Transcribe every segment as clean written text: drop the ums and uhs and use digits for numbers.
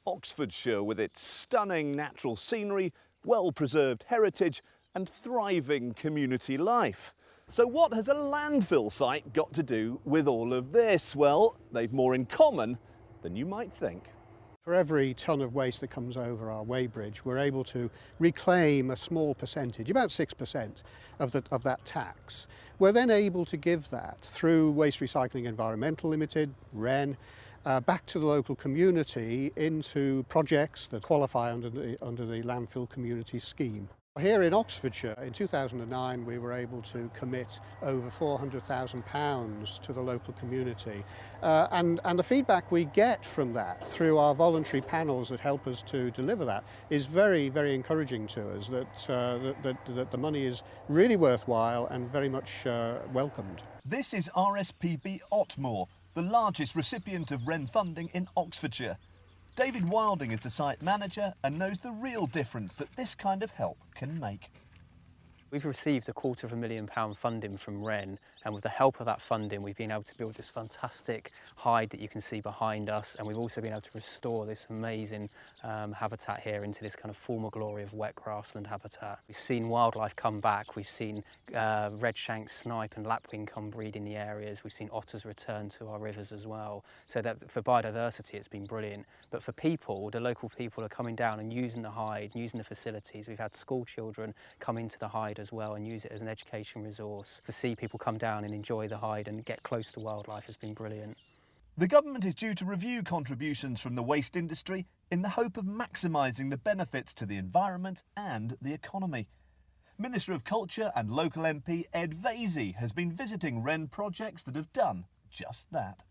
Oxfordshire, with its stunning natural scenery, well-preserved heritage and thriving community life. So what has a landfill site got to do with all of this? Well, they've more in common than you might think. For every tonne of waste that comes over our weighbridge, we're able to reclaim a small percentage, about 6% of that tax. We're then able to give that through Waste Recycling Environmental Limited, WREN, back to the local community into projects that qualify under the Landfill Communities scheme. Here in Oxfordshire, in 2009, we were able to commit over £400,000 to the local community. And the feedback we get from that through our voluntary panels that help us to deliver that is very, very encouraging to us, that the money is really worthwhile and very much welcomed. This is RSPB Otmore, the largest recipient of WREN funding in Oxfordshire. David Wilding is the site manager and knows the real difference that this kind of help can make. We've received £250,000 funding from WREN, and with the help of that funding we've been able to build this fantastic hide that you can see behind us, and we've also been able to restore this amazing habitat here into this kind of former glory of wet grassland habitat. We've seen wildlife come back, we've seen red-shanked snipe and lapwing come breed in the areas, we've seen otters return to our rivers as well. So that for biodiversity it's been brilliant, but for people, the local people are coming down and using the hide, using the facilities. We've had school children come into the hide as well and use it as an education resource. To see people come down and enjoy the hide and get close to wildlife has been brilliant. The government is due to review contributions from the waste industry in the hope of maximising the benefits to the environment and the economy. Minister of Culture and local MP Ed Vasey has been visiting WREN projects that have done just that.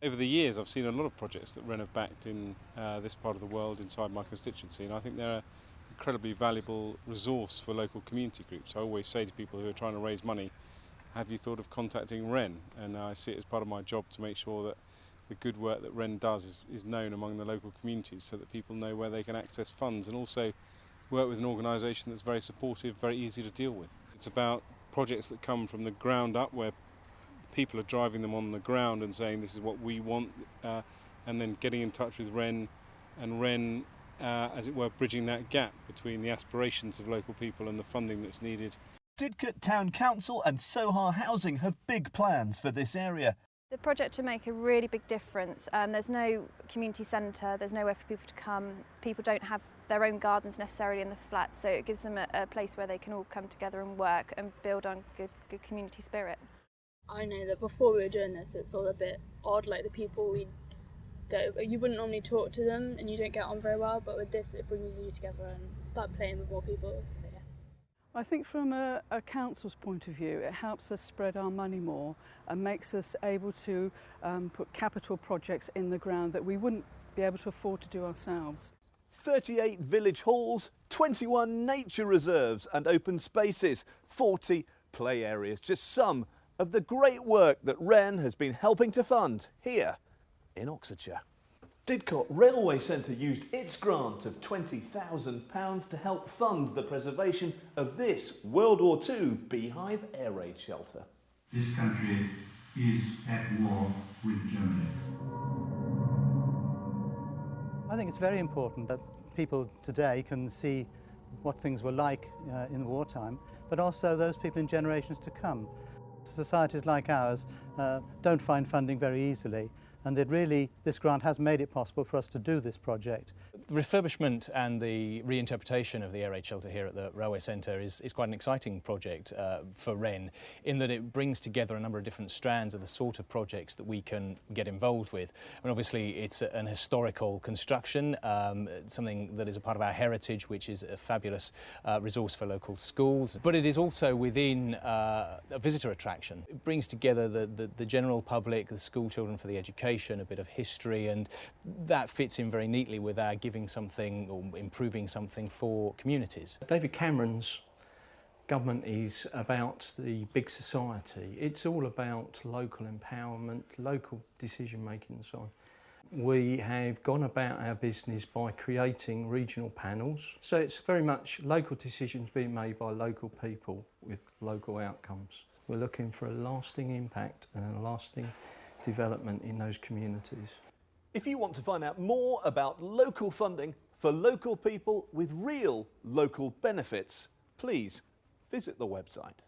Over the years I've seen a lot of projects that WREN have backed in this part of the world inside my constituency, and I think they're incredibly valuable resource for local community groups. I always say to people who are trying to raise money, have you thought of contacting WREN? And I see it as part of my job to make sure that the good work that WREN does is known among the local communities, so that people know where they can access funds, and also work with an organisation that's very supportive, very easy to deal with. It's about projects that come from the ground up, where people are driving them on the ground and saying this is what we want, and then getting in touch with WREN, and WREN as it were, bridging that gap between the aspirations of local people and the funding that's needed. Didcot Town Council and Sohar Housing have big plans for this area. The project will make a really big difference. There's no community centre, there's nowhere for people to come. People don't have their own gardens necessarily in the flats, so it gives them a place where they can all come together and work and build on good community spirit. I know that before we were doing this, it's all a bit odd, like the people you wouldn't normally talk to them and you don't get on very well, but with this it brings you together and start playing with more people. So, yeah. I think from a council's point of view it helps us spread our money more and makes us able to put capital projects in the ground that we wouldn't be able to afford to do ourselves. 38 village halls, 21 nature reserves and open spaces, 40 play areas, just some of the great work that WREN has been helping to fund here in Oxfordshire. Didcot Railway Centre used its grant of £20,000 to help fund the preservation of this World War II beehive air raid shelter. This country is at war with Germany. I think it's very important that people today can see what things were like in wartime, but also those people in generations to come. Societies like ours don't find funding very easily, and this grant has made it possible for us to do this project. The refurbishment and the reinterpretation of the air raid shelter here at the Railway Centre is quite an exciting project for WREN, in that it brings together a number of different strands of the sort of projects that we can get involved with. And obviously it's an historical construction, something that is a part of our heritage, which is a fabulous resource for local schools. But it is also within a visitor attraction. It brings together the general public, the school children for the education, a bit of history, and that fits in very neatly with our giving something or improving something for communities. David Cameron's government is about the big society. It's all about local empowerment, local decision making and so on. We have gone about our business by creating regional panels, so it's very much local decisions being made by local people with local outcomes. We're looking for a lasting impact and a lasting development in those communities. If you want to find out more about local funding for local people with real local benefits, please visit the website.